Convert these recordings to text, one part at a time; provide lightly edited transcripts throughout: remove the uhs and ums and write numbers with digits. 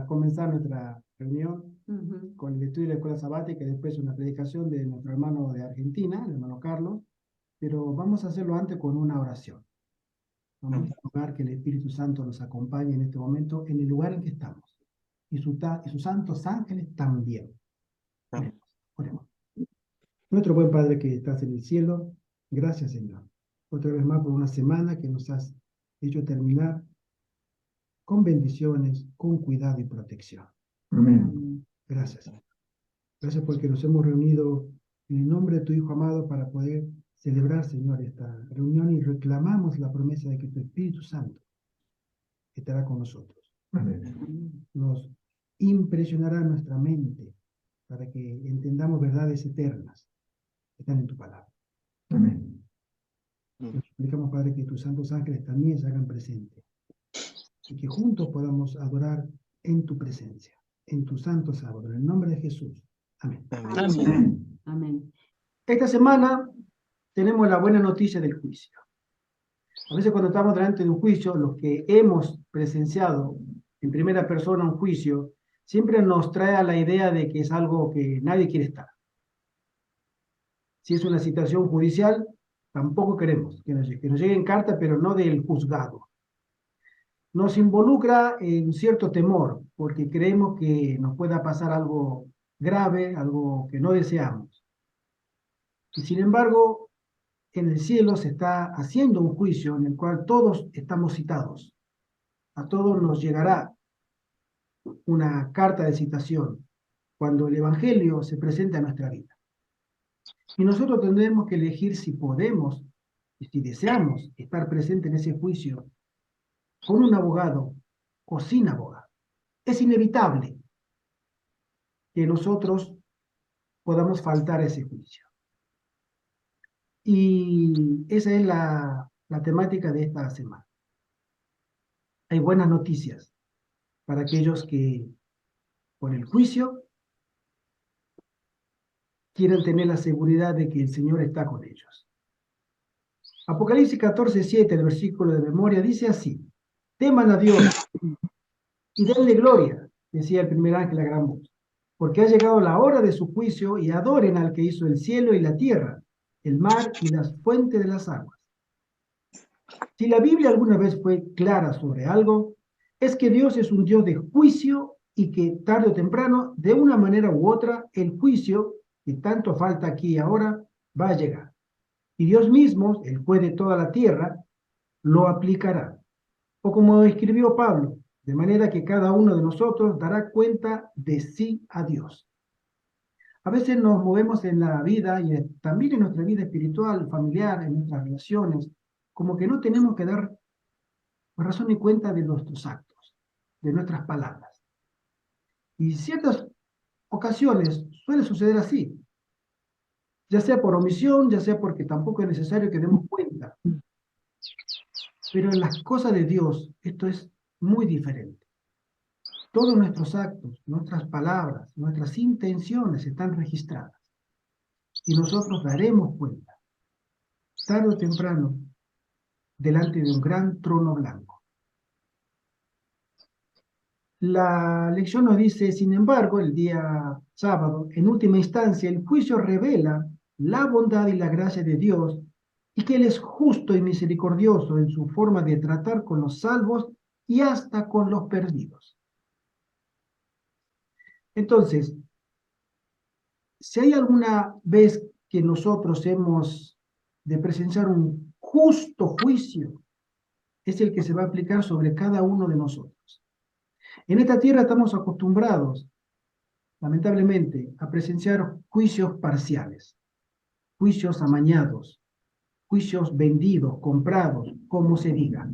comenzar nuestra reunión Ujú. con el estudio de la escuela sabática y después una predicación de nuestro hermano de Argentina, el hermano Carlos, pero vamos a hacerlo antes con una oración. Vamos a rogar que el Espíritu Santo nos acompañe en este momento en el lugar en que estamos y sus santos ángeles también. Oremos, oremos. Nuestro buen Padre que estás en el cielo, gracias Señor, otra vez más por una semana que nos has hecho terminar con bendiciones, con cuidado y protección. Amén. Gracias, Señor. Gracias porque nos hemos reunido en el nombre de tu Hijo amado para poder celebrar, Señor, esta reunión y reclamamos la promesa de que tu Espíritu Santo estará con nosotros. Amén. Nos impresionará nuestra mente para que entendamos verdades eternas que están en tu palabra. Amén. Nos suplicamos, Padre, que tus santos ángeles también se hagan presentes y que juntos podamos adorar en tu presencia, en tu santo sábado, en el nombre de Jesús. Amén. Amén. Amén. Esta semana tenemos la buena noticia del juicio. A veces cuando estamos delante de un juicio, los que hemos presenciado en primera persona un juicio, siempre nos trae a la idea de que es algo que nadie quiere estar. Si es una situación judicial, tampoco queremos que nos lleguen cartas, pero no del juzgado. Nos involucra en cierto temor, porque creemos que nos pueda pasar algo grave, algo que no deseamos. Y sin embargo, en el cielo se está haciendo un juicio en el cual todos estamos citados. A todos nos llegará una carta de citación cuando el Evangelio se presenta en nuestra vida. Y nosotros tendremos que elegir si podemos y si deseamos estar presentes en ese juicio con un abogado o sin abogado. Es inevitable que nosotros podamos faltar a ese juicio. Y esa es la temática de esta semana. Hay buenas noticias para aquellos que por el juicio quieren tener la seguridad de que el Señor está con ellos. Apocalipsis 14:7, el versículo de memoria, dice así: teman a Dios y denle gloria, decía el primer ángel a gran voz, porque ha llegado la hora de su juicio, y adoren al que hizo el cielo y la tierra, el mar y las fuentes de las aguas. Si la Biblia alguna vez fue clara sobre algo, es que Dios es un Dios de juicio y que tarde o temprano, de una manera u otra, el juicio, que tanto falta aquí y ahora, va a llegar. Y Dios mismo, el juez de toda la tierra, lo aplicará. O como escribió Pablo, de manera que cada uno de nosotros dará cuenta de sí a Dios. A veces nos movemos en la vida y también en nuestra vida espiritual, familiar, en nuestras relaciones, como que no tenemos que dar razón y cuenta de nuestros actos, de nuestras palabras. Y en ciertas ocasiones suele suceder así, ya sea por omisión, ya sea porque tampoco es necesario que demos cuenta. Pero en las cosas de Dios esto es muy diferente. Todos nuestros actos, nuestras palabras, nuestras intenciones están registradas. Y nosotros daremos cuenta, tarde o temprano, delante de un gran trono blanco. La lección nos dice, sin embargo, el día sábado, en última instancia, el juicio revela la bondad y la gracia de Dios y que Él es justo y misericordioso en su forma de tratar con los salvos y hasta con los perdidos. Entonces, si hay alguna vez que nosotros hemos de presenciar un justo juicio, es el que se va a aplicar sobre cada uno de nosotros. En esta tierra estamos acostumbrados, lamentablemente, a presenciar juicios parciales, juicios amañados, juicios vendidos, comprados, como se diga.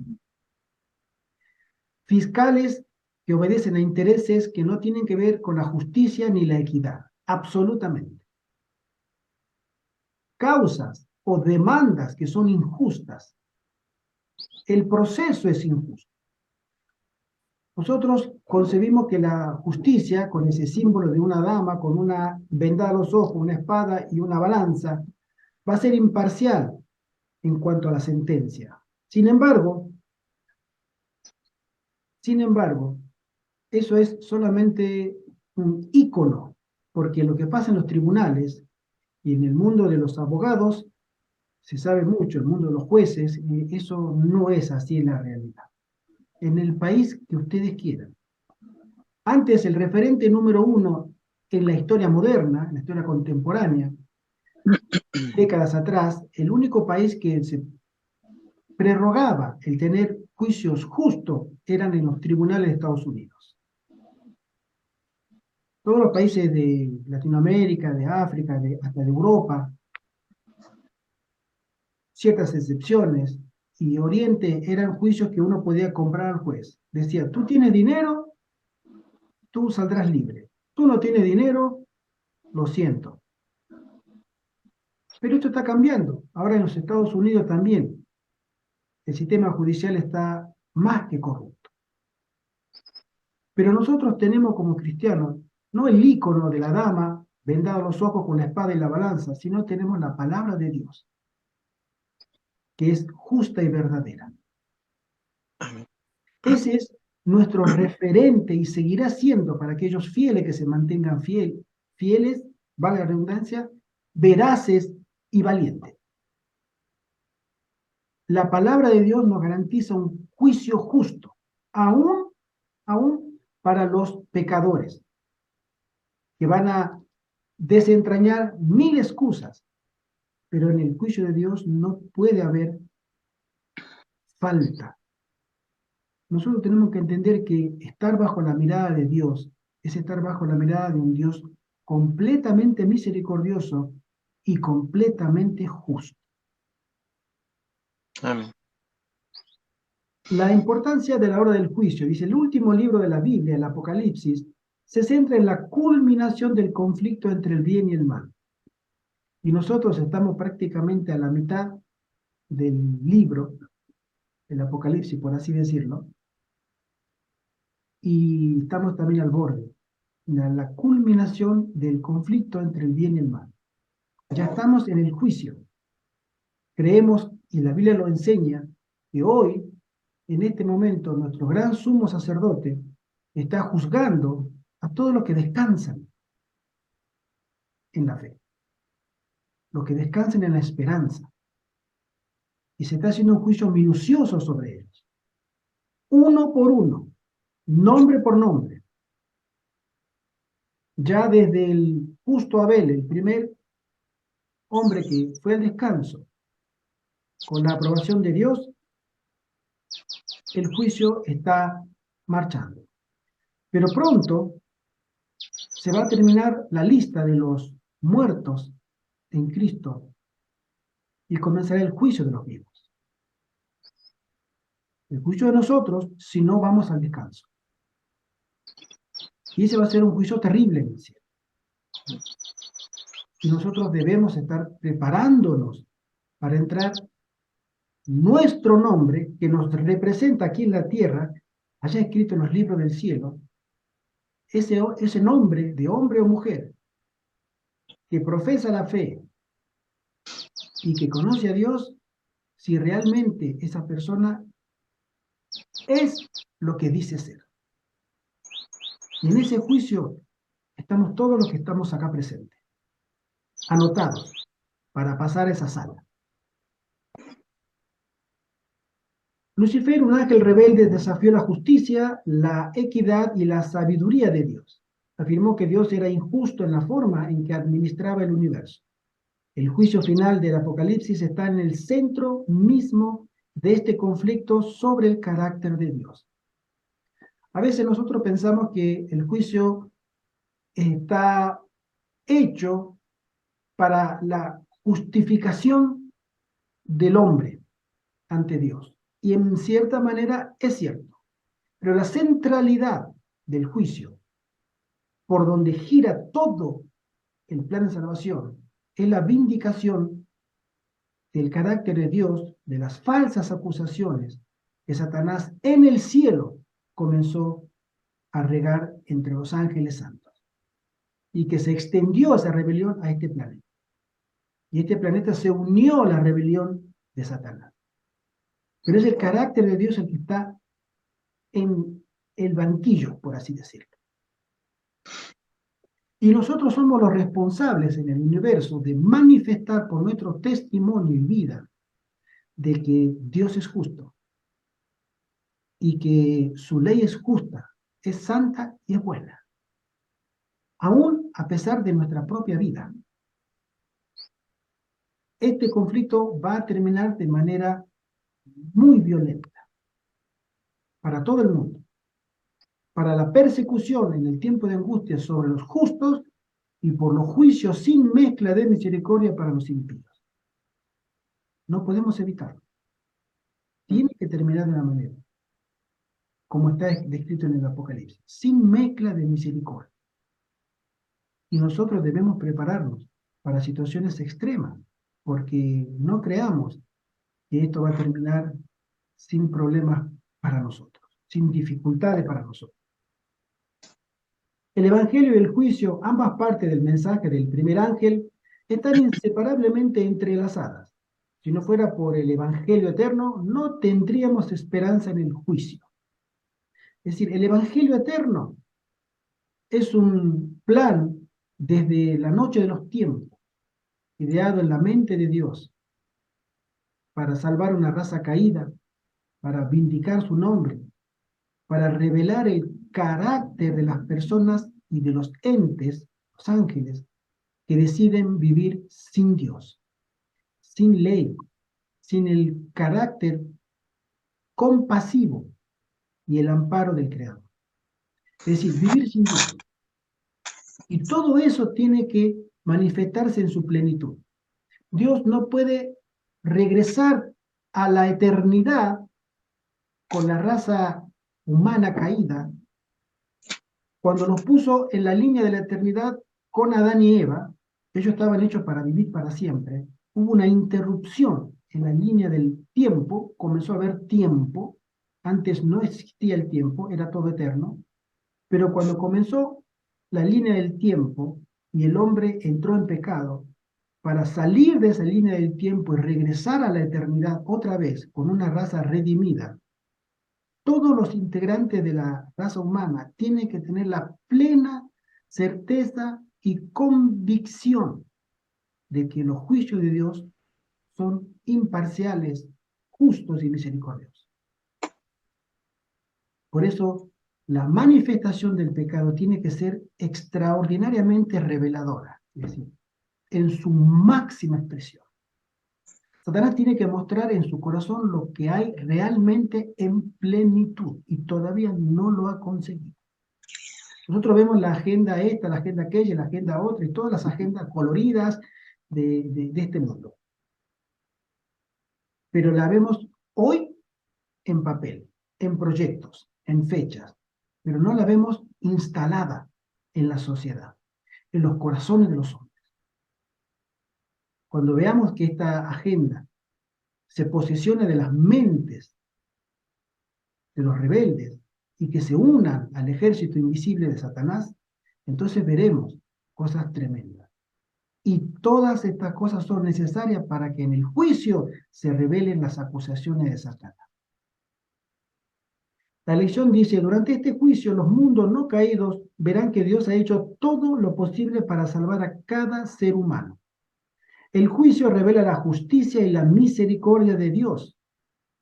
Fiscales que obedecen a intereses que no tienen que ver con la justicia ni la equidad, absolutamente. Causas o demandas que son injustas. El proceso es injusto. Nosotros concebimos que la justicia, con ese símbolo de una dama, con una vendada a los ojos, una espada y una balanza, va a ser imparcial en cuanto a la sentencia. Sin embargo, eso es solamente un ícono, porque lo que pasa en los tribunales y en el mundo de los abogados se sabe mucho, el mundo de los jueces, eso no es así en la realidad. En el país que ustedes quieran. Antes, el referente número uno en la historia moderna, en la historia contemporánea, décadas atrás, el único país que se prerrogaba el tener juicios justos eran en los tribunales de Estados Unidos. Todos los países de Latinoamérica, de África, hasta de Europa, ciertas excepciones, y Oriente eran juicios que uno podía comprar al juez. Decía, tú tienes dinero, tú saldrás libre. Tú no tienes dinero, lo siento. Pero esto está cambiando. Ahora en los Estados Unidos también el sistema judicial está más que corrupto. Pero nosotros tenemos como cristianos no el ícono de la dama vendado los ojos con la espada y la balanza, sino tenemos la palabra de Dios, que es justa y verdadera. Ese es nuestro referente y seguirá siendo para aquellos fieles que se mantengan fieles, valga la redundancia, veraces y valientes. La palabra de Dios nos garantiza un juicio justo, aún para los pecadores, que van a desentrañar mil excusas, pero en el juicio de Dios no puede haber falta. Nosotros tenemos que entender que estar bajo la mirada de Dios es estar bajo la mirada de un Dios completamente misericordioso y completamente justo. Amén. La importancia de la hora del juicio, dice el último libro de la Biblia, el Apocalipsis, se centra en la culminación del conflicto entre el bien y el mal. Y nosotros estamos prácticamente a la mitad del libro, el Apocalipsis, por así decirlo, y estamos también al borde, la culminación del conflicto entre el bien y el mal. Ya estamos en el juicio. Creemos, y la Biblia lo enseña, que hoy, en este momento, nuestro gran sumo sacerdote está juzgando a todos los que descansan en la fe, los que descansan en la esperanza. Y se está haciendo un juicio minucioso sobre ellos, uno por uno, nombre por nombre. Ya desde el justo Abel, el primer hombre que fue al descanso, con la aprobación de Dios, el juicio está marchando. Pero pronto se va a terminar la lista de los muertos en Cristo y comenzará el juicio de los vivos. El juicio de nosotros si no vamos al descanso. Y ese va a ser un juicio terrible en el cielo. Y nosotros debemos estar preparándonos para entrar nuestro nombre, que nos representa aquí en la tierra, haya escrito en los libros del cielo, ese nombre de hombre o mujer que profesa la fe y que conoce a Dios, si realmente esa persona es lo que dice ser. Y en ese juicio estamos todos los que estamos acá presentes, anotados para pasar esa sala. Lucifer, un ángel rebelde, desafió la justicia, la equidad y la sabiduría de Dios. Afirmó que Dios era injusto en la forma en que administraba el universo. El juicio final del Apocalipsis está en el centro mismo de este conflicto sobre el carácter de Dios. A veces nosotros pensamos que el juicio está hecho para la justificación del hombre ante Dios. Y en cierta manera es cierto. Pero la centralidad del juicio, por donde gira todo el plan de salvación, es la vindicación del carácter de Dios, de las falsas acusaciones que Satanás en el cielo comenzó a regar entre los ángeles santos. Y que se extendió esa rebelión a este planeta. Y este planeta se unió a la rebelión de Satanás. Pero es el carácter de Dios el que está en el banquillo, por así decirlo. Y nosotros somos los responsables en el universo de manifestar por nuestro testimonio y vida de que Dios es justo y que su ley es justa, es santa y es buena, aún a pesar de nuestra propia vida. Este conflicto va a terminar de manera muy violenta para todo el mundo, para la persecución en el tiempo de angustia sobre los justos y por los juicios sin mezcla de misericordia para los impíos. No podemos evitarlo. Tiene que terminar de una manera, como está descrito en el Apocalipsis, sin mezcla de misericordia. Y nosotros debemos prepararnos para situaciones extremas, porque no creamos que esto va a terminar sin problemas para nosotros, sin dificultades para nosotros. El Evangelio y el juicio, ambas partes del mensaje del primer ángel, están inseparablemente entrelazadas. Si no fuera por el Evangelio eterno, no tendríamos esperanza en el juicio. Es decir, el Evangelio eterno es un plan desde la noche de los tiempos, ideado en la mente de Dios, para salvar una raza caída, para vindicar su nombre, para revelar el carácter de las personas y de los entes, los ángeles, que deciden vivir sin Dios, sin ley, sin el carácter compasivo y el amparo del Creador. Es decir, vivir sin Dios. Y todo eso tiene que manifestarse en su plenitud. Dios no puede regresar a la eternidad con la raza humana caída cuando los puso en la línea de la eternidad con Adán y Eva. Ellos estaban hechos para vivir para siempre. Hubo una interrupción en la línea del tiempo, comenzó a haber tiempo, antes no existía el tiempo, era todo eterno, pero cuando comenzó la línea del tiempo y el hombre entró en pecado, para salir de esa línea del tiempo y regresar a la eternidad otra vez con una raza redimida, todos los integrantes de la raza humana tienen que tener la plena certeza y convicción de que los juicios de Dios son imparciales, justos y misericordiosos. Por eso, la manifestación del pecado tiene que ser extraordinariamente reveladora, es decir, en su máxima expresión. Satanás tiene que mostrar en su corazón lo que hay realmente en plenitud y todavía no lo ha conseguido. Nosotros vemos la agenda esta, la agenda aquella, la agenda otra y todas las agendas coloridas de este mundo. Pero la vemos hoy en papel, en proyectos, en fechas, pero no la vemos instalada en la sociedad, en los corazones de los hombres. Cuando veamos que esta agenda se posesiona de las mentes de los rebeldes y que se unan al ejército invisible de Satanás, entonces veremos cosas tremendas. Y todas estas cosas son necesarias para que en el juicio se revelen las acusaciones de Satanás. La lección dice, durante este juicio los mundos no caídos verán que Dios ha hecho todo lo posible para salvar a cada ser humano. El juicio revela la justicia y la misericordia de Dios.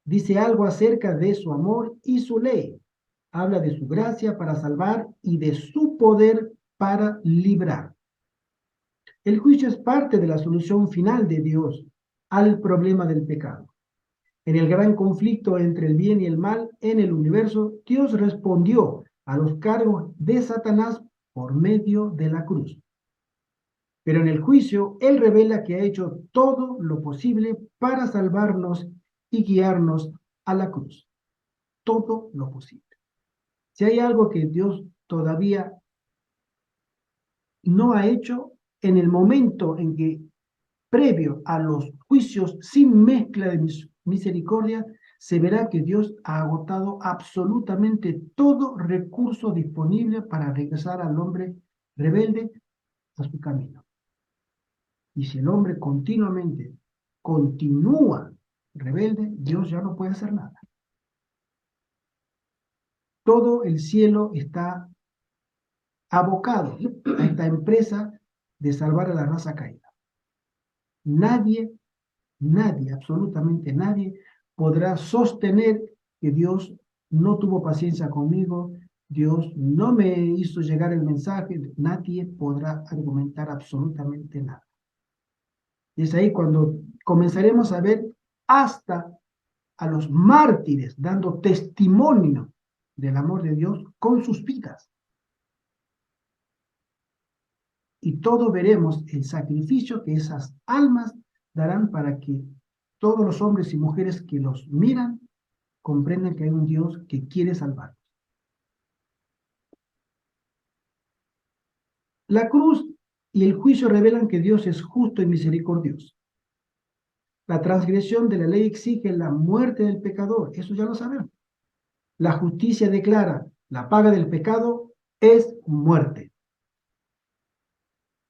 Dice algo acerca de su amor y su ley. Habla de su gracia para salvar y de su poder para librar. El juicio es parte de la solución final de Dios al problema del pecado. En el gran conflicto entre el bien y el mal en el universo, Dios respondió a los cargos de Satanás por medio de la cruz. Pero en el juicio, Él revela que ha hecho todo lo posible para salvarnos y guiarnos a la cruz. Todo lo posible. Si hay algo que Dios todavía no ha hecho, en el momento en que, previo a los juicios sin mezcla de misericordia, se verá que Dios ha agotado absolutamente todo recurso disponible para regresar al hombre rebelde a su camino. Y si el hombre continuamente continúa rebelde, Dios ya no puede hacer nada. todo el cielo está abocado a esta empresa de salvar a la raza caída. Nadie, absolutamente nadie, podrá sostener que Dios no tuvo paciencia conmigo, Dios no me hizo llegar el mensaje, nadie podrá argumentar absolutamente nada. Y es ahí cuando comenzaremos a ver hasta a los mártires dando testimonio del amor de Dios con sus vidas. Y todos veremos el sacrificio que esas almas darán para que todos los hombres y mujeres que los miran comprendan que hay un Dios que quiere salvarlos. La cruz y el juicio revelan que Dios es justo y misericordioso. La transgresión de la ley exige la muerte del pecador, eso ya lo sabemos. La justicia declara, la paga del pecado es muerte.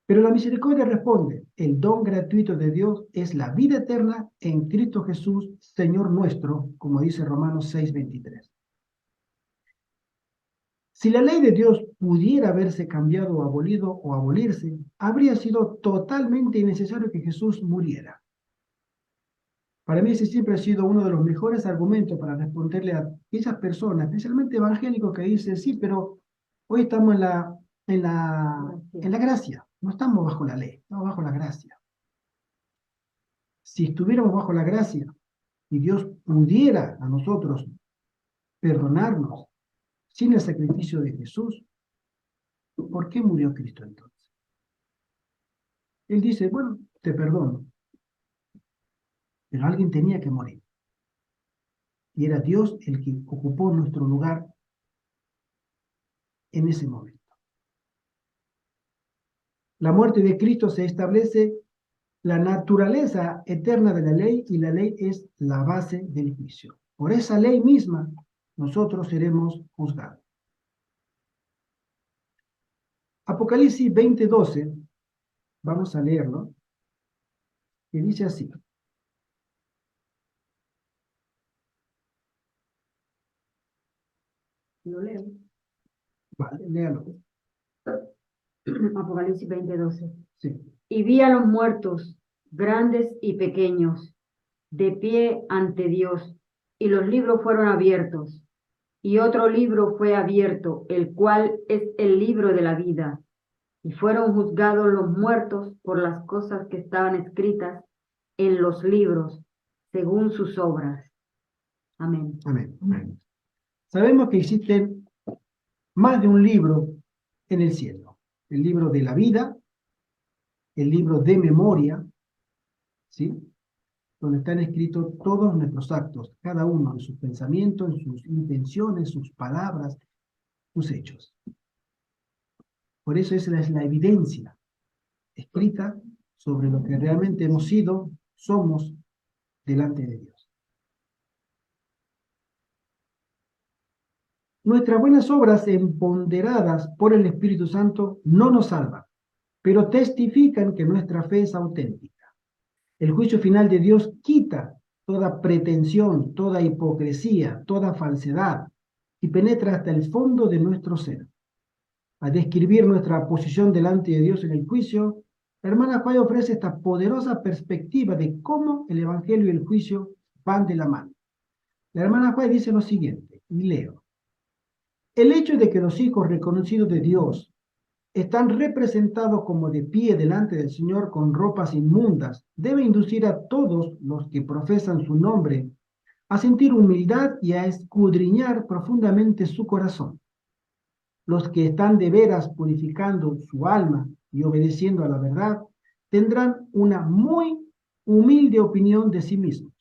Pero la misericordia responde, el don gratuito de Dios es la vida eterna en Cristo Jesús, Señor nuestro, como dice Romanos 6:23. Si la ley de Dios pudiera haberse cambiado o abolido o abolirse, habría sido totalmente innecesario que Jesús muriera. Para mí ese siempre ha sido uno de los mejores argumentos para responderle a esas personas, especialmente evangélicos, que dicen, sí, pero hoy estamos en la gracia, no estamos bajo la ley, estamos bajo la gracia. Si estuviéramos bajo la gracia y Dios pudiera a nosotros perdonarnos sin el sacrificio de Jesús, ¿por qué murió Cristo entonces? Él dice, bueno, te perdono, pero alguien tenía que morir. Y era Dios el que ocupó nuestro lugar en ese momento. La muerte de Cristo se establece la naturaleza eterna de la ley y la ley es la base del juicio. Por esa ley misma nosotros seremos juzgados. Apocalipsis 20:12, vamos a leerlo, que dice así. Lo leo. Vale, léalo. Apocalipsis 20:12. Sí. Y vi a los muertos, grandes y pequeños, de pie ante Dios, y los libros fueron abiertos. Y otro libro fue abierto, el cual es el libro de la vida. Y fueron juzgados los muertos por las cosas que estaban escritas en los libros, según sus obras. Amén. Amén. Amén. Sabemos que existen más de un libro en el cielo. El libro de la vida, el libro de memoria, ¿sí? Donde están escritos todos nuestros actos, cada uno en sus pensamientos, en sus intenciones, sus palabras, sus hechos. Por eso esa es la evidencia escrita sobre lo que realmente hemos sido, somos delante de Dios. Nuestras buenas obras empoderadas por el Espíritu Santo no nos salvan, pero testifican que nuestra fe es auténtica. El juicio final de Dios quita toda pretensión, toda hipocresía, toda falsedad y penetra hasta el fondo de nuestro ser. Al describir nuestra posición delante de Dios en el juicio, la hermana Juárez ofrece esta poderosa perspectiva de cómo el Evangelio y el juicio van de la mano. La hermana Juárez dice lo siguiente, y leo. El hecho de que los hijos reconocidos de Dios están representados como de pie delante del Señor con ropas inmundas debe inducir a todos los que profesan su nombre a sentir humildad y a escudriñar profundamente su corazón. Los que están de veras purificando su alma y obedeciendo a la verdad tendrán una muy humilde opinión de sí mismos.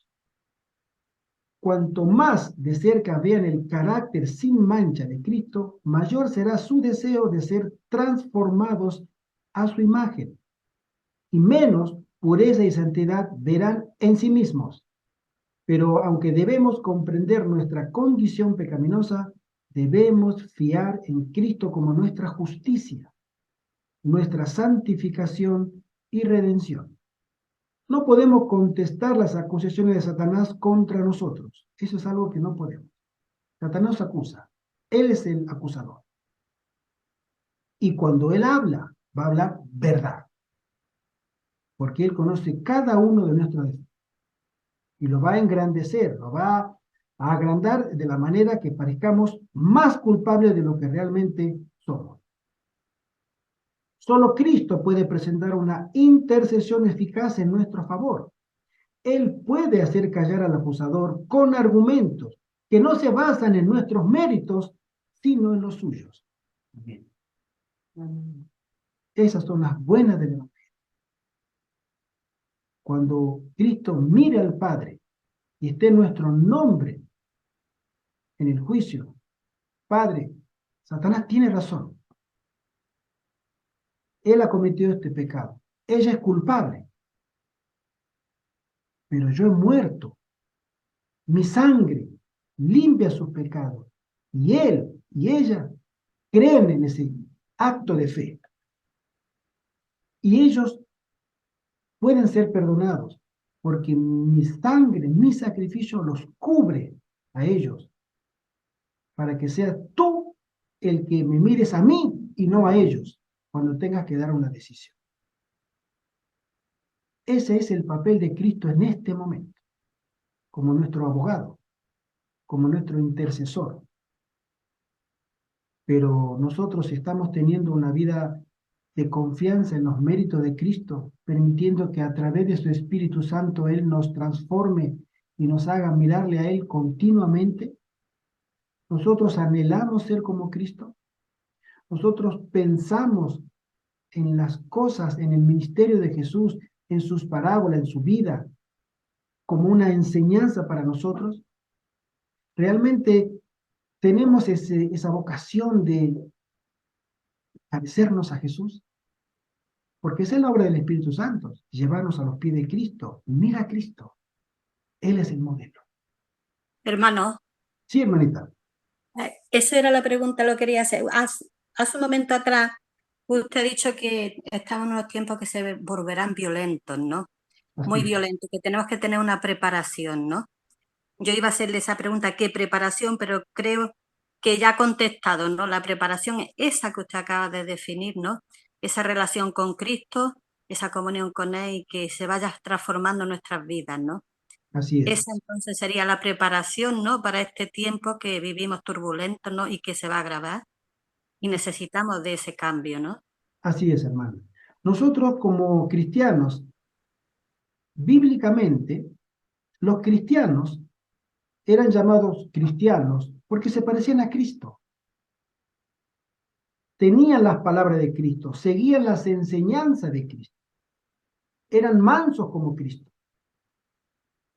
Cuanto más de cerca vean el carácter sin mancha de Cristo, mayor será su deseo de ser transformados a su imagen, y menos pureza y santidad verán en sí mismos. Pero aunque debemos comprender nuestra condición pecaminosa, debemos fiar en Cristo como nuestra justicia, nuestra santificación y redención. No podemos contestar las acusaciones de Satanás contra nosotros. Eso es algo que no podemos. Satanás acusa. Él es el acusador. Y cuando Él habla, va a hablar verdad. Porque Él conoce cada uno de nuestros defectos. Y lo va a engrandecer, lo va a agrandar de la manera que parezcamos más culpables de lo que realmente somos. Solo Cristo puede presentar una intercesión eficaz en nuestro favor. Él puede hacer callar al acusador con argumentos que no se basan en nuestros méritos, sino en los suyos. Bien. Esas son las buenas del Evangelio. Cuando Cristo mire al Padre y esté nuestro nombre en el juicio, Padre, Satanás tiene razón. Él ha cometido este pecado. Ella es culpable. Pero yo he muerto. Mi sangre limpia sus pecados. Y él y ella creen en ese acto de fe. Y ellos pueden ser perdonados porque mi sangre, mi sacrificio los cubre a ellos para que seas tú el que me mires a mí y no a ellos cuando tengas que dar una decisión. Ese es el papel de Cristo en este momento, como nuestro abogado, como nuestro intercesor. Pero nosotros estamos teniendo una vida de confianza en los méritos de Cristo, permitiendo que a través de su Espíritu Santo Él nos transforme y nos haga mirarle a Él continuamente. Nosotros anhelamos ser como Cristo. Nosotros pensamos en las cosas, en el ministerio de Jesús, en sus parábolas, en su vida, como una enseñanza para nosotros. Realmente tenemos esa vocación de parecernos a Jesús, porque esa es la obra del Espíritu Santo, llevarnos a los pies de Cristo. Mira a Cristo, Él es el modelo. Hermano, Sí, hermanita. esa era la pregunta, lo quería hacer. Hace un momento atrás, usted ha dicho que estamos en unos tiempos que se volverán violentos, ¿no? Muy violentos, que tenemos que tener una preparación, ¿no? Yo iba a hacerle esa pregunta, ¿qué preparación? Pero creo que ya ha contestado, ¿no? La preparación es esa que usted acaba de definir, ¿no? Esa relación con Cristo, esa comunión con Él y que se vaya transformando nuestras vidas, ¿no? Así es. Esa entonces sería la preparación, ¿no? Para este tiempo que vivimos turbulento, ¿no? Y que se va a agravar. Y necesitamos de ese cambio, ¿no? Así es, hermano. Nosotros como cristianos, bíblicamente, los cristianos eran llamados cristianos porque se parecían a Cristo. Tenían las palabras de Cristo, seguían las enseñanzas de Cristo. Eran mansos como Cristo.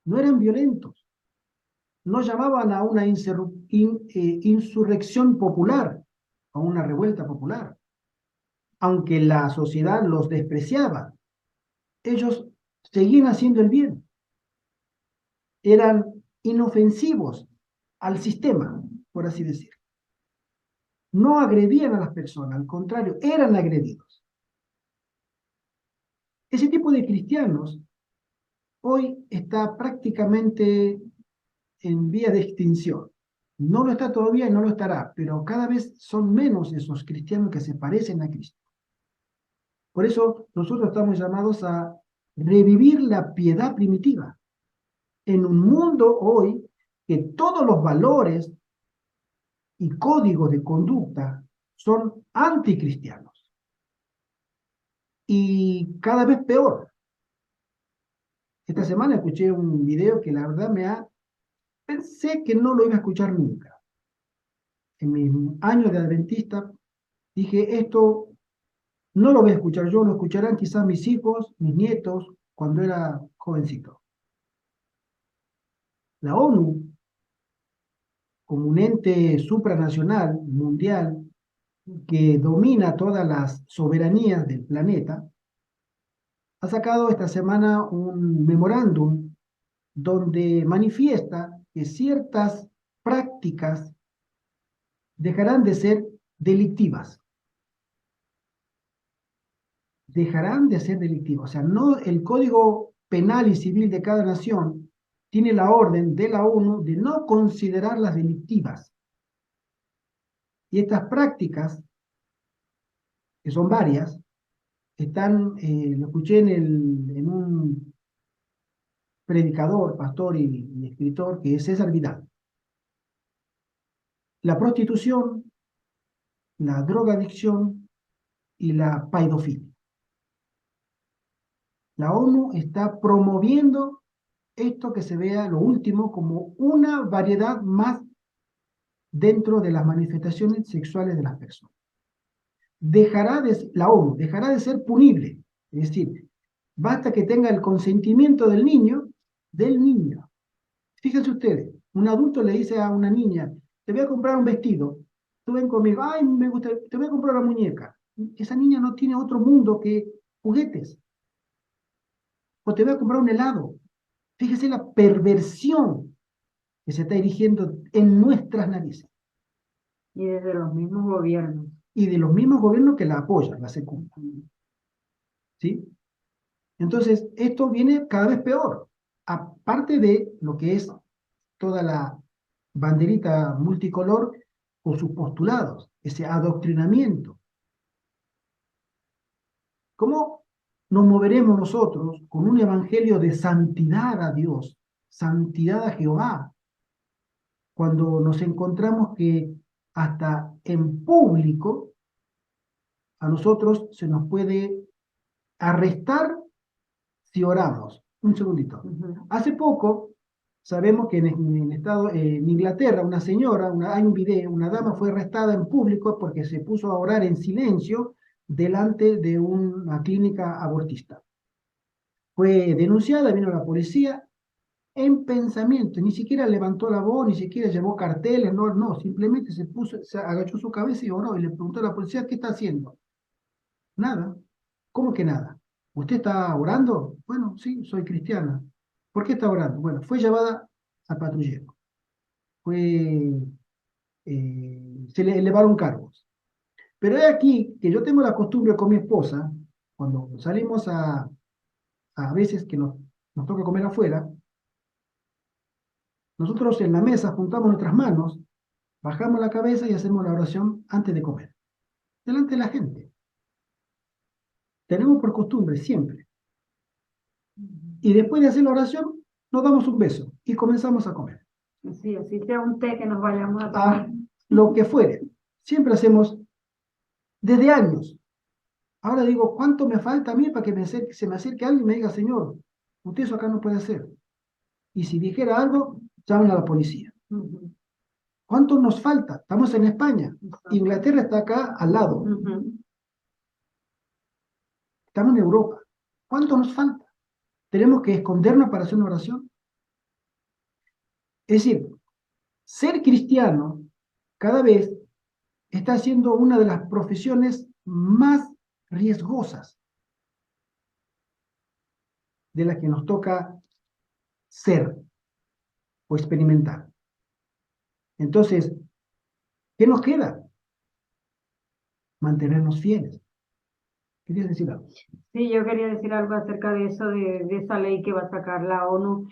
No eran violentos. No llamaban a una insurrección popular, a una revuelta popular. Aunque la sociedad los despreciaba, ellos seguían haciendo el bien. Eran inofensivos al sistema, por así decir. No agredían a las personas, al contrario, eran agredidos. Ese tipo de cristianos hoy está prácticamente en vía de extinción. No lo está todavía y no lo estará, pero cada vez son menos esos cristianos que se parecen a Cristo. Por eso nosotros estamos llamados a revivir la piedad primitiva en un mundo hoy que todos los valores y códigos de conducta son anticristianos. Y cada vez peor. Esta semana escuché un video que la verdad pensé que no lo iba a escuchar nunca. En mis años de adventista dije, esto no lo voy a escuchar yo, lo escucharán quizás mis hijos, mis nietos, cuando era jovencito. La ONU, como un ente supranacional, mundial, que domina todas las soberanías del planeta, ha sacado esta semana un memorándum donde manifiesta que ciertas prácticas dejarán de ser delictivas. Dejarán de ser delictivas. O sea, no, el Código Penal y Civil de cada nación tiene la orden de la ONU de no considerarlas delictivas. Y estas prácticas, que son varias, están, lo escuché en un predicador, pastor y escritor, que es César Vidal. La prostitución, la drogadicción y la paidofilia. La ONU está promoviendo esto que se vea, lo último, como una variedad más dentro de las manifestaciones sexuales de las personas. La ONU dejará de ser punible, es decir, basta que tenga el consentimiento del niño. Fíjense ustedes, un adulto le dice a una niña, te voy a comprar un vestido, tú ven conmigo, ay, me gusta, te voy a comprar una muñeca. Esa niña no tiene otro mundo que juguetes. O te voy a comprar un helado. Fíjese la perversión que se está dirigiendo en nuestras narices. Y desde los mismos gobiernos. Y de los mismos gobiernos que la apoyan, la secundan. ¿Sí? Entonces, esto viene cada vez peor. Aparte de lo que es toda la banderita multicolor con sus postulados, ese adoctrinamiento. ¿Cómo nos moveremos nosotros con un evangelio de santidad a Dios, santidad a Jehová, cuando nos encontramos que hasta en público a nosotros se nos puede arrestar si oramos? Un segundito. Hace poco sabemos que en Inglaterra, una señora, hay un video, una dama fue arrestada en público porque se puso a orar en silencio delante de una clínica abortista. Fue denunciada, vino la policía en pensamiento, ni siquiera levantó la voz, ni siquiera llevó carteles, no, simplemente se agachó su cabeza y oró y le preguntó a la policía, ¿qué está haciendo? Nada. ¿Cómo que nada? ¿Usted está orando? Bueno, sí, soy cristiana. ¿Por qué está orando? Bueno, fue llevada al patrullero. Se le elevaron cargos. Pero es aquí que yo tengo la costumbre con mi esposa, cuando salimos a veces que nos toca comer afuera, nosotros en la mesa juntamos nuestras manos, bajamos la cabeza y hacemos la oración antes de comer, delante de la gente. Tenemos por costumbre siempre. Y después de hacer la oración, nos damos un beso y comenzamos a comer. Sí, así sea un té que nos vayamos a tomar. Lo que fuere. Siempre hacemos desde años. Ahora digo, ¿cuánto me falta a mí para que se me acerque alguien y me diga, Señor, usted eso acá no puede hacer? Y si dijera algo, llamen a la policía. ¿Cuánto nos falta? Estamos en España. Inglaterra está acá al lado. Estamos en Europa. ¿Cuánto nos falta? ¿Tenemos que escondernos para hacer una oración? Es decir, ser cristiano cada vez está siendo una de las profesiones más riesgosas de las que nos toca ser o experimentar. Entonces, ¿qué nos queda? Mantenernos fieles. ¿Querías decir algo? Sí, yo quería decir algo acerca de eso, de esa ley que va a sacar la ONU,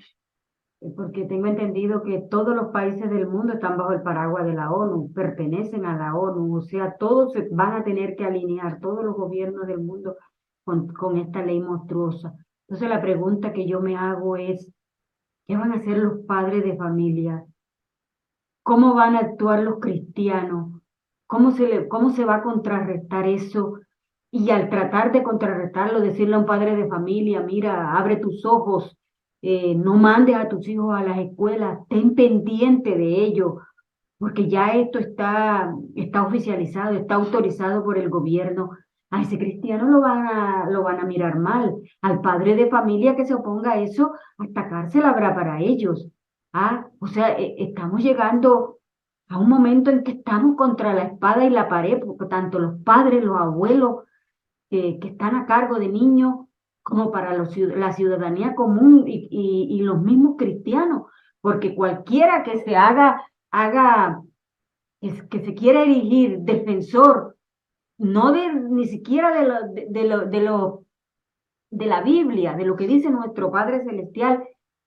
porque tengo entendido que todos los países del mundo están bajo el paraguas de la ONU, pertenecen a la ONU, o sea, todos se van a tener que alinear, todos los gobiernos del mundo con esta ley monstruosa. Entonces la pregunta que yo me hago es, ¿qué van a hacer los padres de familia? ¿Cómo van a actuar los cristianos? ¿Cómo se va a contrarrestar eso? Y al tratar de contrarrestarlo, decirle a un padre de familia, mira, abre tus ojos, no mandes a tus hijos a las escuelas, ten pendiente de ello, porque ya esto está oficializado, está autorizado por el gobierno. A ese cristiano lo van a mirar mal. Al padre de familia que se oponga a eso, hasta cárcel habrá para ellos. O sea, estamos llegando a un momento en que estamos contra la espada y la pared, porque tanto los padres, los abuelos, que están a cargo de niños, como para la ciudadanía común y los mismos cristianos, porque cualquiera que se que se quiera erigir defensor, no ni siquiera de la Biblia, de lo que dice nuestro Padre Celestial,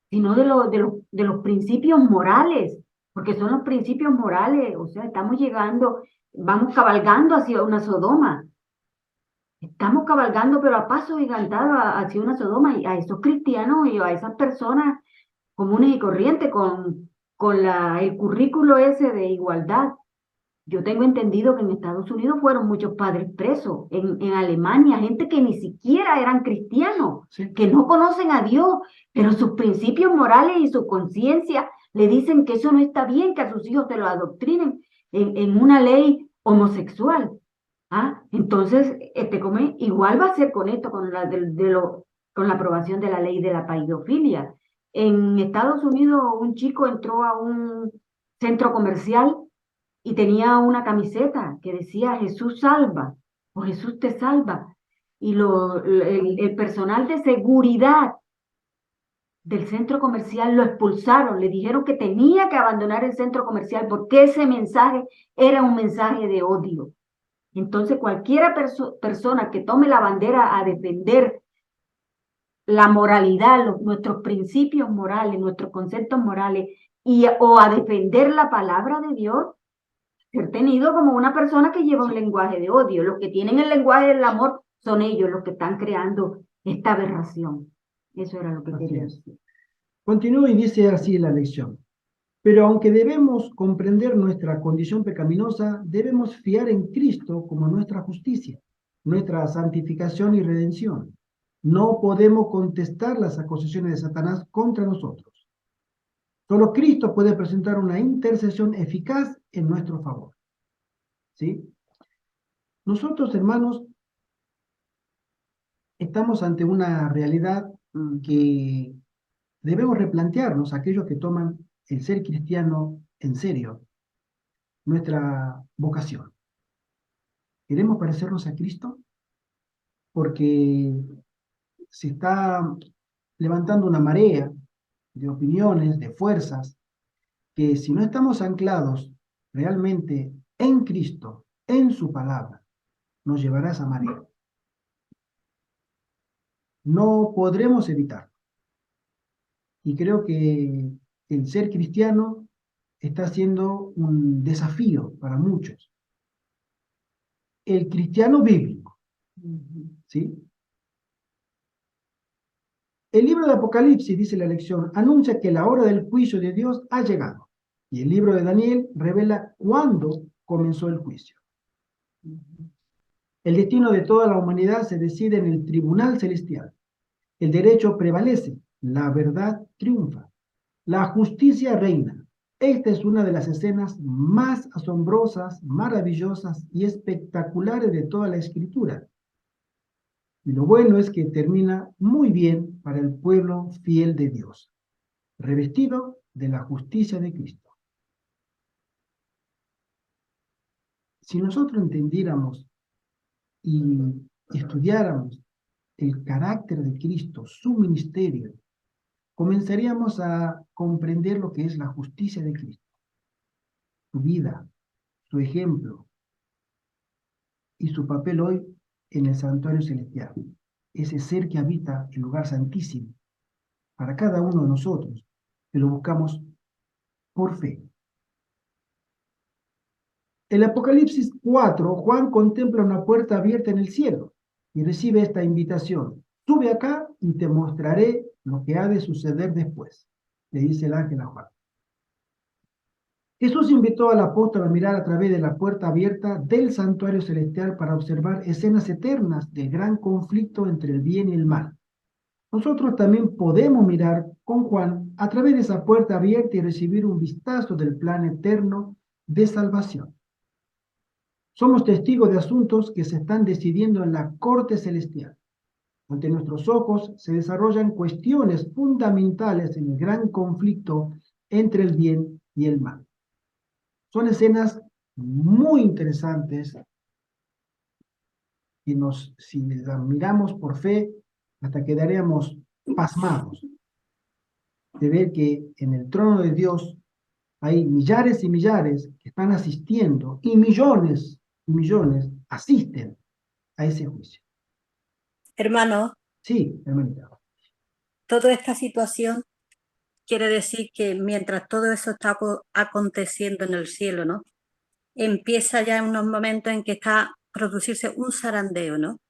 sino de los principios morales, porque son los principios morales, o sea, estamos llegando, vamos cabalgando hacia una Sodoma. Estamos cabalgando, pero a paso gigantado hacia una Sodoma, y a esos cristianos y a esas personas comunes y corrientes con el currículo ese de igualdad. Yo tengo entendido que en Estados Unidos fueron muchos padres presos, en Alemania, gente que ni siquiera eran cristianos, Sí. que no conocen a Dios, pero sus principios morales y su conciencia le dicen que eso no está bien, que a sus hijos se lo adoctrinen en una ley homosexual. ¿Ah? Entonces, igual va a ser con esto, con la aprobación de la ley de la paidofilia. En Estados Unidos, un chico entró a un centro comercial y tenía una camiseta que decía Jesús salva o Jesús te salva. Y el personal de seguridad del centro comercial lo expulsaron, le dijeron que tenía que abandonar el centro comercial porque ese mensaje era un mensaje de odio. Entonces, cualquiera persona que tome la bandera a defender la moralidad, nuestros principios morales, nuestros conceptos morales, o a defender la palabra de Dios, ser tenido como una persona que lleva un lenguaje de odio. Los que tienen el lenguaje del amor son ellos los que están creando esta aberración. Eso era lo que Así quería es. decir. Continúa y dice así la lección. Pero aunque debemos comprender nuestra condición pecaminosa, debemos fiar en Cristo como nuestra justicia, nuestra santificación y redención. No podemos contestar las acusaciones de Satanás contra nosotros. Solo Cristo puede presentar una intercesión eficaz en nuestro favor. ¿Sí? Nosotros, hermanos, estamos ante una realidad que debemos replantearnos, aquellos que toman el ser cristiano en serio, nuestra vocación. ¿Queremos parecernos a Cristo? Porque se está levantando una marea de opiniones, de fuerzas, que si no estamos anclados realmente en Cristo, en su palabra, nos llevará a esa marea. No podremos evitarlo. Y creo que el ser cristiano está siendo un desafío para muchos. El cristiano bíblico, ¿sí? El libro de Apocalipsis, dice la lección, anuncia que la hora del juicio de Dios ha llegado. Y el libro de Daniel revela cuándo comenzó el juicio. El destino de toda la humanidad se decide en el tribunal celestial. El derecho prevalece, la verdad triunfa, la justicia reina. Esta es una de las escenas más asombrosas, maravillosas y espectaculares de toda la Escritura. Y lo bueno es que termina muy bien para el pueblo fiel de Dios, revestido de la justicia de Cristo. Si nosotros entendiéramos y estudiáramos el carácter de Cristo, su ministerio, comenzaríamos a comprender lo que es la justicia de Cristo, su vida, su ejemplo y su papel hoy en el santuario celestial, ese ser que habita el lugar santísimo para cada uno de nosotros, que lo buscamos por fe. En el Apocalipsis 4, Juan contempla una puerta abierta en el cielo y recibe esta invitación. Sube acá y te mostraré lo que ha de suceder después, le dice el ángel a Juan. Jesús invitó al apóstol a mirar a través de la puerta abierta del santuario celestial para observar escenas eternas del gran conflicto entre el bien y el mal. Nosotros también podemos mirar con Juan a través de esa puerta abierta y recibir un vistazo del plan eterno de salvación. Somos testigos de asuntos que se están decidiendo en la corte celestial. Ante nuestros ojos se desarrollan cuestiones fundamentales en el gran conflicto entre el bien y el mal. Son escenas muy interesantes y si las miramos por fe, hasta quedaríamos pasmados de ver que en el trono de Dios hay millares y millares que están asistiendo y millones asisten a ese juicio. Hermano, Sí, hermanita. toda esta situación quiere decir que mientras todo eso está aconteciendo en el cielo, ¿no? Empieza ya unos momentos en que está a producirse un zarandeo, ¿no?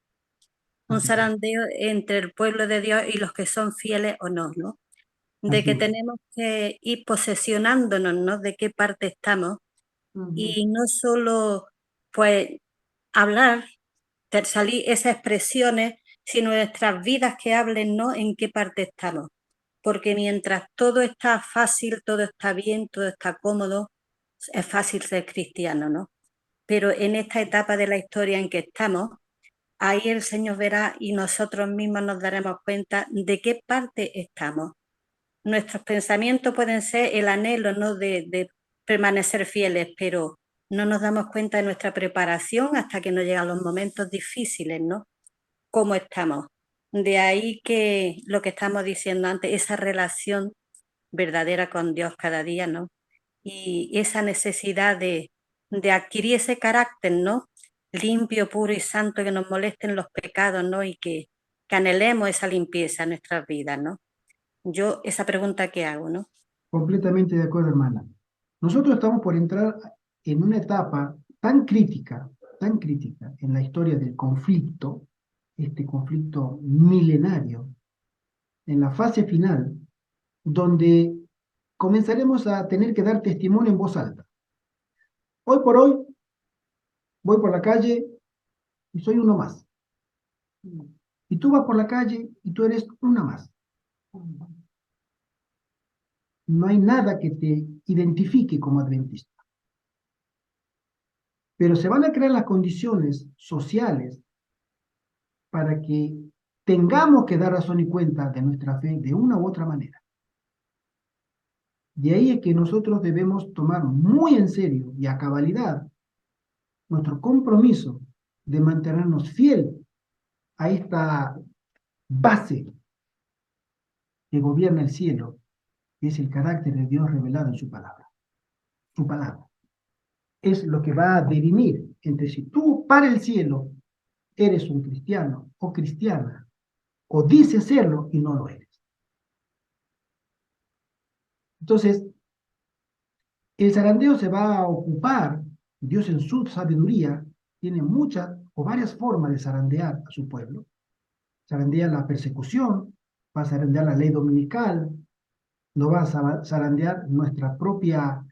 Un Así es. zarandeo entre el pueblo de Dios y los que son fieles o no, ¿no? De Así que es. tenemos que ir posesionándonos, ¿no? De qué parte estamos y no solo, pues, hablar, salir esas expresiones, sino nuestras vidas que hablen, ¿no? En qué parte estamos. Porque mientras todo está fácil, todo está bien, todo está cómodo, es fácil ser cristiano, ¿no? Pero en esta etapa de la historia en que estamos, ahí el Señor verá y nosotros mismos nos daremos cuenta de qué parte estamos. Nuestros pensamientos pueden ser el anhelo, ¿no? de permanecer fieles, pero no nos damos cuenta de nuestra preparación hasta que nos llegan los momentos difíciles, ¿no? ¿Cómo estamos? De ahí que lo que estamos diciendo antes, esa relación verdadera con Dios cada día, ¿no? Y esa necesidad de adquirir ese carácter, ¿no? Limpio, puro y santo, que nos molesten los pecados, ¿no? Y que anhelemos esa limpieza en nuestras vidas, ¿no? Yo esa pregunta que hago, ¿no? Completamente de acuerdo, hermana. Nosotros estamos por entrar en una etapa tan crítica en la historia del conflicto, este conflicto milenario, en la fase final, donde comenzaremos a tener que dar testimonio en voz alta. Hoy por hoy voy por la calle y soy uno más. Y tú vas por la calle y tú eres una más. No hay nada que te identifique como adventista. Pero se van a crear las condiciones sociales para que tengamos que dar razón y cuenta de nuestra fe de una u otra manera. De ahí es que nosotros debemos tomar muy en serio y a cabalidad nuestro compromiso de mantenernos fiel a esta base que gobierna el cielo, que es el carácter de Dios revelado en su palabra. Su palabra es lo que va a dirimir entre si tú para el cielo eres un cristiano o cristiana, o dices serlo y no lo eres. Entonces, el zarandeo se va a ocupar, Dios en su sabiduría tiene muchas o varias formas de zarandear a su pueblo. Zarandea la persecución, va a zarandear la ley dominical, no va a zarandear nuestra propia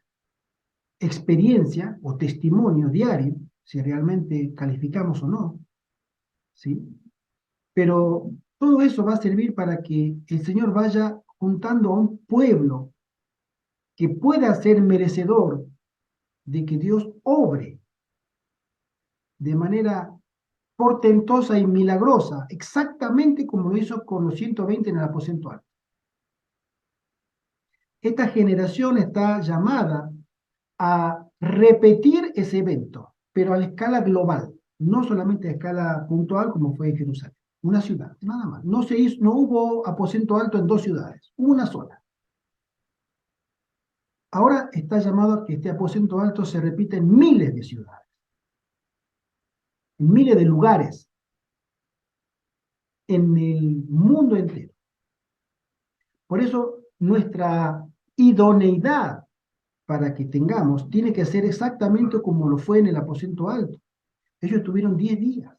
experiencia o testimonio diario, si realmente calificamos o no, ¿sí? Pero todo eso va a servir para que el Señor vaya juntando a un pueblo que pueda ser merecedor de que Dios obre de manera portentosa y milagrosa, exactamente como lo hizo con los 120 en el aposento alto. Esta generación está llamada a repetir ese evento, pero a la escala global, no solamente a escala puntual como fue en Jerusalén, una ciudad, nada más. No hubo aposento alto en 2 ciudades, una sola. Ahora está llamado a que este aposento alto se repita en miles de ciudades, en miles de lugares, en el mundo entero. Por eso nuestra idoneidad para que tengamos tiene que ser exactamente como lo fue en el aposento alto. Ellos tuvieron 10 días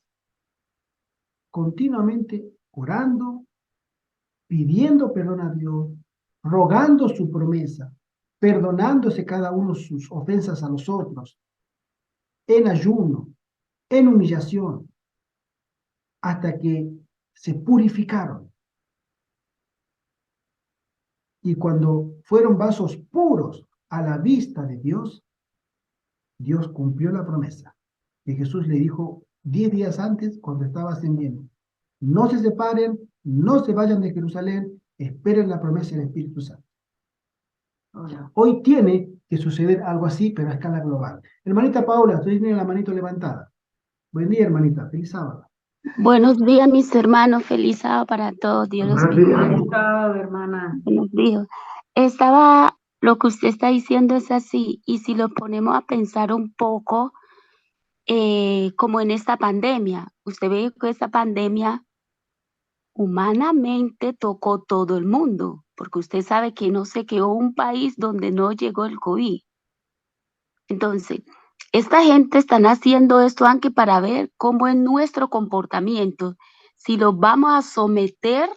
continuamente orando, pidiendo perdón a Dios, rogando su promesa, perdonándose cada uno sus ofensas a los otros, en ayuno, en humillación, hasta que se purificaron. Y cuando fueron vasos puros a la vista de Dios, Dios cumplió la promesa que Jesús le dijo 10 días antes cuando estaba ascendiendo. No se separen, no se vayan de Jerusalén, esperen la promesa del Espíritu Santo. Hoy tiene que suceder algo así, pero a escala global. Hermanita Paula, usted tiene la manito levantada. Buen día, hermanita. Feliz sábado. Buenos días, mis hermanos. Feliz sábado para todos. Dios los Buenos bendiga. días. Feliz sábado, hermana. Buenos días. Lo que usted está diciendo es así, y si lo ponemos a pensar un poco, como en esta pandemia, usted ve que esta pandemia humanamente tocó todo el mundo, porque usted sabe que no se quedó un país donde no llegó el COVID. Entonces, esta gente están haciendo esto aunque para ver cómo es nuestro comportamiento, si los vamos a someter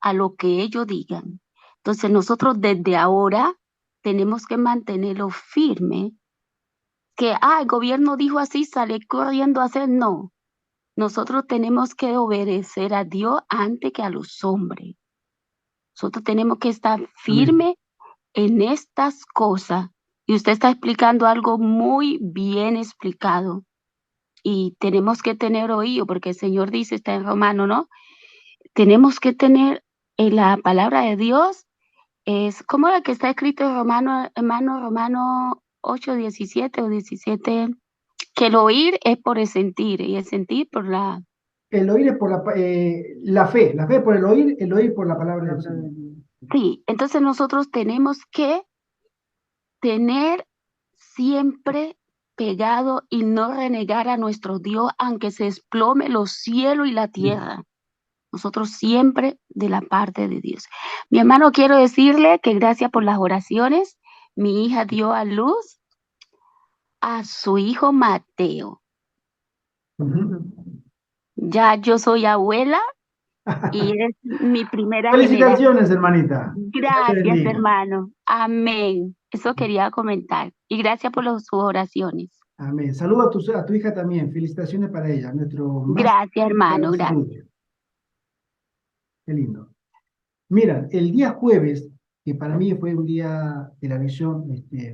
a lo que ellos digan. Entonces, nosotros desde ahora tenemos que mantenerlo firme, que, el gobierno dijo así, sale corriendo a hacer, no. Nosotros tenemos que obedecer a Dios antes que a los hombres. Nosotros tenemos que estar Amén. firmes en estas cosas. Y usted está explicando algo muy bien explicado. Y tenemos que tener oído, porque el Señor dice, está en Romano, ¿no? Tenemos que tener en la palabra de Dios, es como la que está escrito en Romano 8, 17 o 17, que el oír es por el sentir, y el sentir por la... El oír es por la fe por el oír por la palabra del Señor. Sí, entonces nosotros tenemos que tener siempre pegado y no renegar a nuestro Dios, aunque se desplome los cielos y la tierra. Nosotros siempre de la parte de Dios. Mi hermano, quiero decirle que gracias por las oraciones. Mi hija dio a luz a su hijo Mateo. Ujú. Ya yo soy abuela y es mi primera generación. Felicitaciones, hermanita. Dios te Gracias, bendiga. hermano. Amén. Eso quería comentar. Y gracias por sus oraciones. Amén. Saluda a tu hija también. Felicitaciones para ella. Nuestro más Gracias, hermano. Gracias. saludo. Qué lindo. Mira, el día jueves, que para mí fue un día de la lección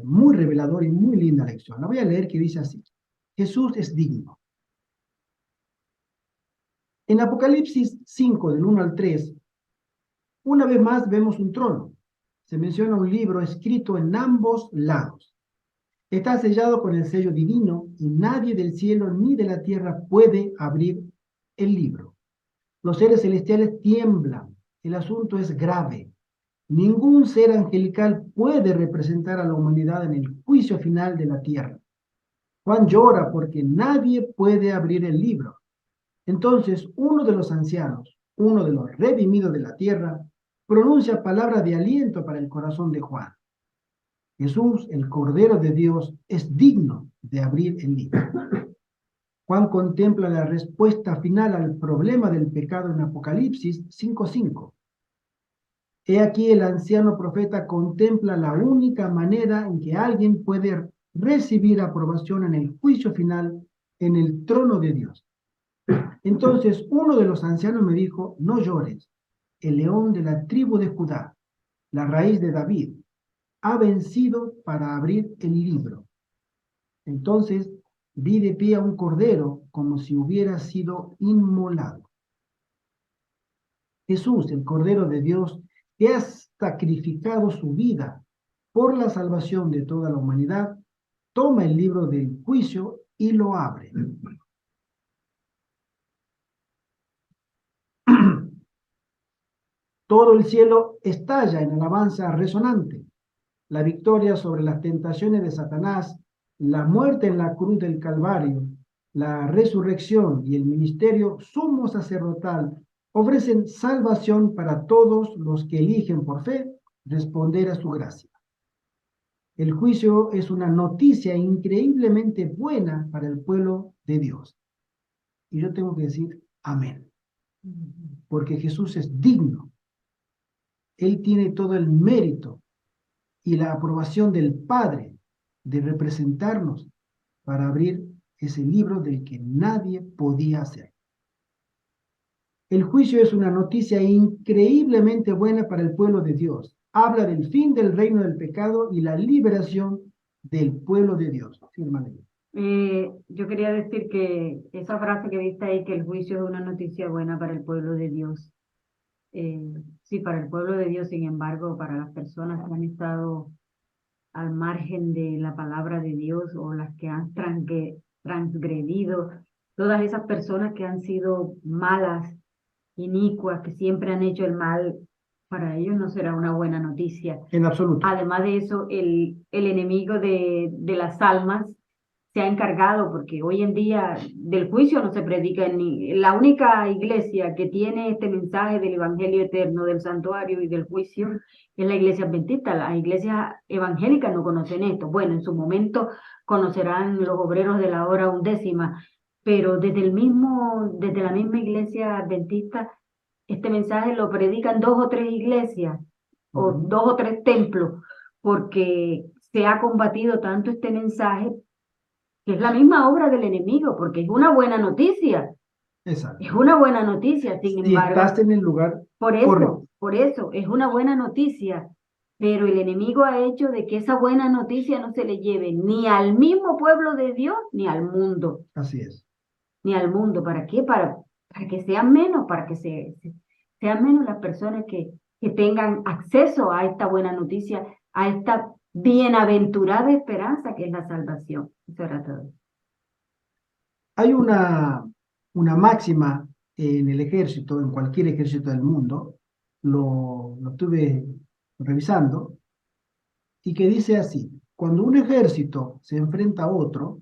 muy revelador y muy linda lección. La voy a leer que dice así. Jesús es digno. En Apocalipsis 5, del 1 al 3, una vez más vemos un trono. Se menciona un libro escrito en ambos lados. Está sellado con el sello divino y nadie del cielo ni de la tierra puede abrir el libro. Los seres celestiales tiemblan. El asunto es grave. Ningún ser angelical puede representar a la humanidad en el juicio final de la tierra. Juan llora porque nadie puede abrir el libro. Entonces uno de los ancianos, uno de los redimidos de la tierra, pronuncia palabras de aliento para el corazón de Juan. Jesús, el Cordero de Dios, es digno de abrir el libro. Juan contempla la respuesta final al problema del pecado en Apocalipsis 5:5. He aquí el anciano profeta contempla la única manera en que alguien puede recibir aprobación en el juicio final en el trono de Dios. Entonces uno de los ancianos me dijo, no llores, el león de la tribu de Judá, la raíz de David, ha vencido para abrir el libro. Entonces vi de pie a un cordero como si hubiera sido inmolado. Jesús, el Cordero de Dios, que ha sacrificado su vida por la salvación de toda la humanidad, toma el libro del juicio y lo abre. Todo el cielo estalla en alabanza resonante. La victoria sobre las tentaciones de Satanás, la muerte en la cruz del Calvario, la resurrección y el ministerio sumo sacerdotal ofrecen salvación para todos los que eligen por fe responder a su gracia. El juicio es una noticia increíblemente buena para el pueblo de Dios. Y yo tengo que decir amén, porque Jesús es digno. Él tiene todo el mérito y la aprobación del Padre de representarnos para abrir ese libro del que nadie podía hacer. El juicio es una noticia increíblemente buena para el pueblo de Dios. Habla del fin del reino del pecado y la liberación del pueblo de Dios. Sí, hermana. Yo quería decir que esa frase que viste ahí, que el juicio es una noticia buena para el pueblo de Dios. Sí, para el pueblo de Dios, sin embargo, para las personas que han estado al margen de la palabra de Dios o las que han transgredido, todas esas personas que han sido malas, inicuas, que siempre han hecho el mal, para ellos no será una buena noticia. En absoluto. Además de eso, el enemigo de las almas se ha encargado, porque hoy en día del juicio no se predica ni la única iglesia que tiene este mensaje del evangelio eterno, del santuario y del juicio, es la iglesia adventista. Las iglesias evangélicas no conocen esto. Bueno, en su momento conocerán los obreros de la hora undécima, pero desde la misma iglesia adventista, este mensaje lo predican 2 o 3 iglesias, o 2 o 3 templos, porque se ha combatido tanto este mensaje, que es la misma obra del enemigo, porque es una buena noticia, Exacto. es una buena noticia, sin Si embargo, estás en el lugar por correcto. eso, es una buena noticia, pero el enemigo ha hecho de que esa buena noticia no se le lleve ni al mismo pueblo de Dios, ni al mundo, Así es. ni al mundo. ¿Para qué? Para que sean menos, para que sean menos las personas que tengan acceso a esta buena noticia, a esta bienaventurada esperanza que es la salvación. Eso era todo. Hay una máxima en el ejército, en cualquier ejército del mundo, lo estuve revisando, y que dice así: cuando un ejército se enfrenta a otro,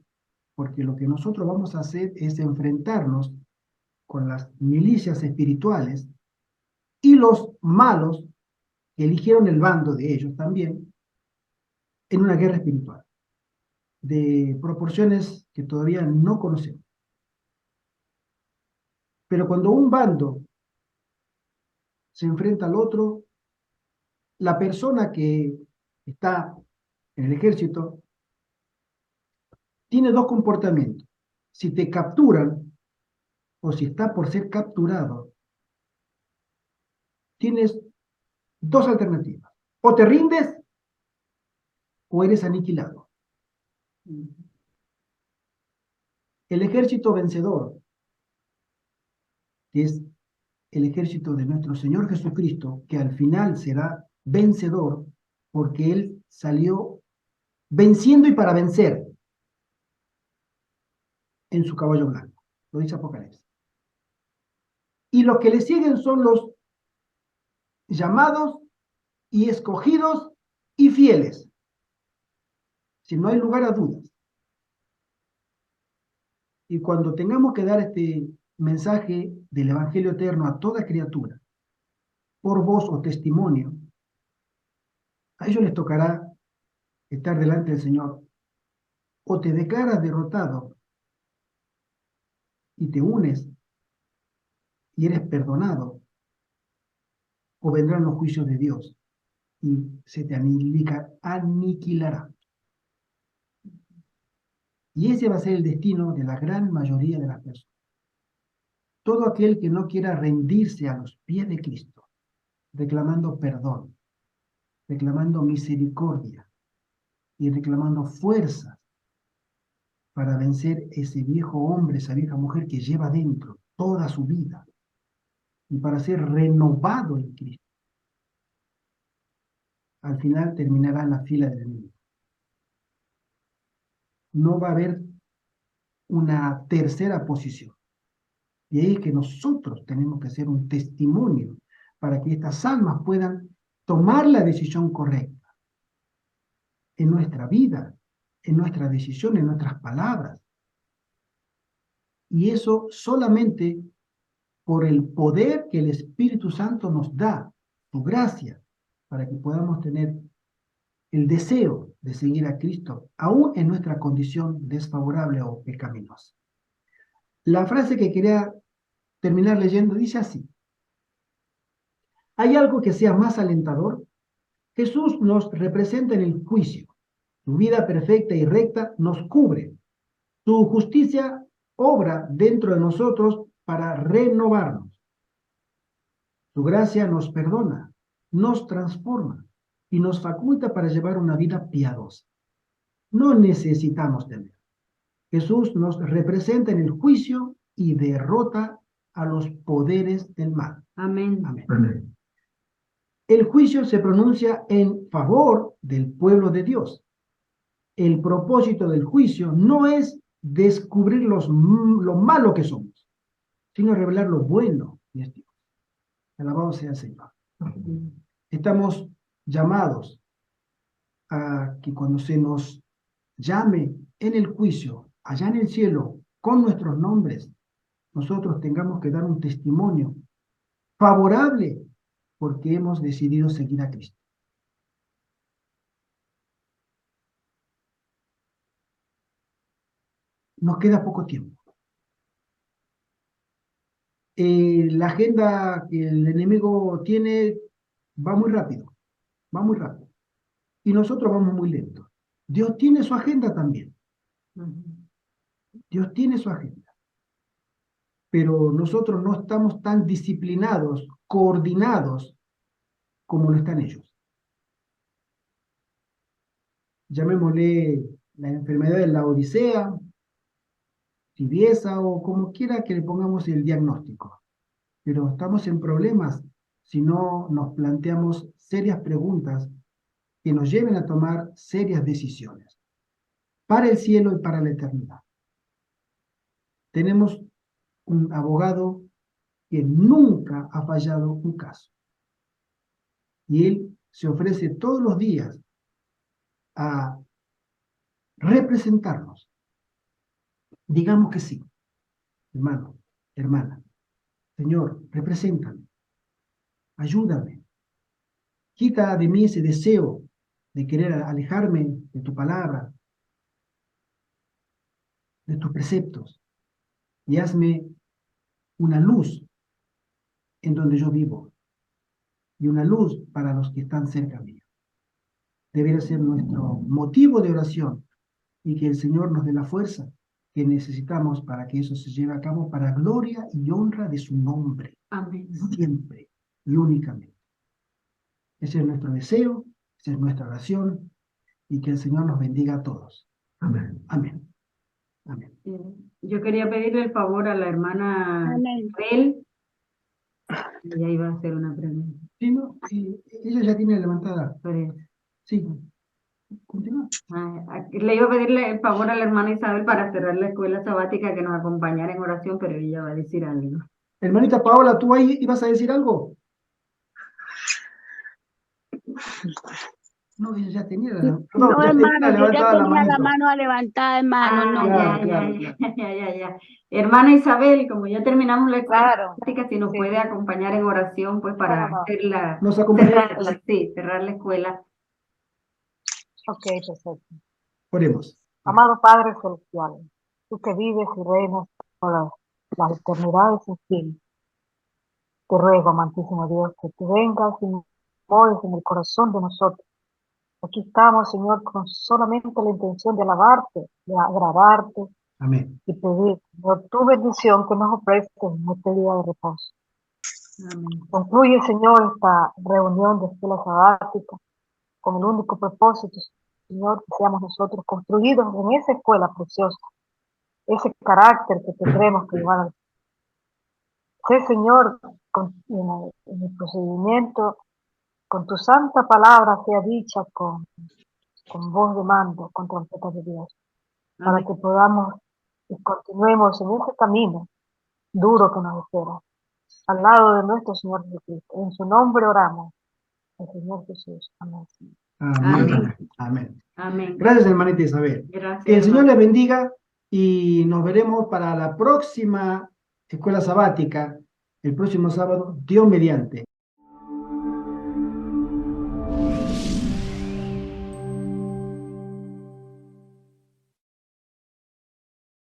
porque lo que nosotros vamos a hacer es enfrentarnos con las milicias espirituales y los malos que eligieron el bando de ellos también, en una guerra espiritual, de proporciones que todavía no conocemos. Pero cuando un bando se enfrenta al otro, la persona que está en el ejército tiene 2 comportamientos. Si te capturan o si está por ser capturado, tienes 2 alternativas: o te rindes o eres aniquilado. El ejército vencedor, que es el ejército de nuestro Señor Jesucristo, que al final será vencedor porque Él salió venciendo y para vencer en su caballo blanco. Lo dice Apocalipsis. Y los que le siguen son los llamados y escogidos y fieles. Si no hay lugar a dudas. Y cuando tengamos que dar este mensaje del Evangelio eterno a toda criatura, por voz o testimonio, a ellos les tocará estar delante del Señor. O te declaras derrotado y te unes y eres perdonado, o vendrán los juicios de Dios y se te aniquilará. Y ese va a ser el destino de la gran mayoría de las personas. Todo aquel que no quiera rendirse a los pies de Cristo, reclamando perdón, reclamando misericordia y reclamando fuerza para vencer ese viejo hombre, esa vieja mujer que lleva dentro toda su vida, y para ser renovado en Cristo, al final terminará en la fila del enemigo. No va a haber una tercera posición. Y ahí es que nosotros tenemos que ser un testimonio para que estas almas puedan tomar la decisión correcta en nuestra vida, en nuestra decisión, en nuestras palabras. Y eso solamente por el poder que el Espíritu Santo nos da, su gracia, para que podamos tener el deseo de seguir a Cristo, aún en nuestra condición desfavorable o pecaminosa. La frase que quería terminar leyendo dice así: ¿hay algo que sea más alentador? Jesús nos representa en el juicio. Su vida perfecta y recta nos cubre. Su justicia obra dentro de nosotros para renovarnos. Su gracia nos perdona, nos transforma y nos faculta para llevar una vida piadosa. No necesitamos temer. Jesús nos representa en el juicio y derrota a los poderes del mal. Amén. Amén. Amén. El juicio se pronuncia en favor del pueblo de Dios. El propósito del juicio no es descubrir lo malo que somos, sino revelar lo bueno que es Dios. Alabado sea el Señor. Estamos llamados a que cuando se nos llame en el juicio, allá en el cielo, con nuestros nombres, nosotros tengamos que dar un testimonio favorable porque hemos decidido seguir a Cristo. Nos queda poco tiempo. La agenda que el enemigo tiene va muy rápido, va muy rápido. Y nosotros vamos muy lentos. Dios tiene su agenda también. Dios tiene su agenda. Pero nosotros no estamos tan disciplinados, coordinados, como lo están ellos. Llamémosle la enfermedad de la Odisea, tibieza o como quiera que le pongamos el diagnóstico. Pero estamos en problemas si no nos planteamos serias preguntas que nos lleven a tomar serias decisiones para el cielo y para la eternidad. Tenemos un abogado que nunca ha fallado un caso. Y él se ofrece todos los días a representarnos. Digamos que sí, hermano, hermana. Señor, represéntame, ayúdame. Quita de mí ese deseo de querer alejarme de tu palabra, de tus preceptos, y hazme una luz en donde yo vivo y una luz para los que están cerca mío. Debería ser nuestro motivo de oración y que el Señor nos dé la fuerza que necesitamos para que eso se lleve a cabo para gloria y honra de su nombre. Amén. Siempre y únicamente. Ese es nuestro deseo, esa es nuestra oración y que el Señor nos bendiga a todos. Amén. Amén. Amén. Yo quería pedirle el favor a la hermana Amén. Isabel. Ella iba a hacer una pregunta. Sí, no, ella ya tiene levantada. Pero, Sí. Continúa. le iba a pedirle el favor a la hermana Isabel para cerrar la escuela sabática que nos acompañara en oración, pero ella va a decir algo. Hermanita Paola, ¿tú ahí ibas a decir algo? No, ella ya tenía la, perdón, No, ya hermano, tenía yo ya levantada la tenía la manito. mano levantada, hermano. No, Claro, Ya. Hermana Isabel, como ya terminamos la escuela Claro, sabática, si nos sí. puede acompañar en oración, pues para ¿Cómo no? hacer la, Nos acompaña. cerrar la escuela. Ok, perfecto. Oremos. Amado Padre Celestial, tú que vives y reinas por las eternidades sin fin, te ruego, amantísimo Dios, que tú vengas y mores en el corazón de nosotros. Aquí estamos, Señor, con solamente la intención de alabarte, de agradarte Amén. y pedir, Señor, tu bendición que nos ofreces en este día de reposo. Amén. Concluye, Señor, esta reunión de escuela sabática con el único propósito, Señor, que seamos nosotros construidos en esa escuela preciosa, ese carácter que tendremos que llevar al... Sé, Señor, en el procedimiento, con tu santa palabra sea dicha con voz de mando, con trompeta de Dios, para Amén. que podamos y continuemos en ese camino duro que nos espera, al lado de nuestro Señor Jesucristo. En su nombre oramos, el Señor Jesús. Amén. Amén. Amén. Amén. Gracias, hermanita Isabel. Gracias. Que el Señor hermano. les bendiga y nos veremos para la próxima escuela sabática, el próximo sábado, Dios mediante.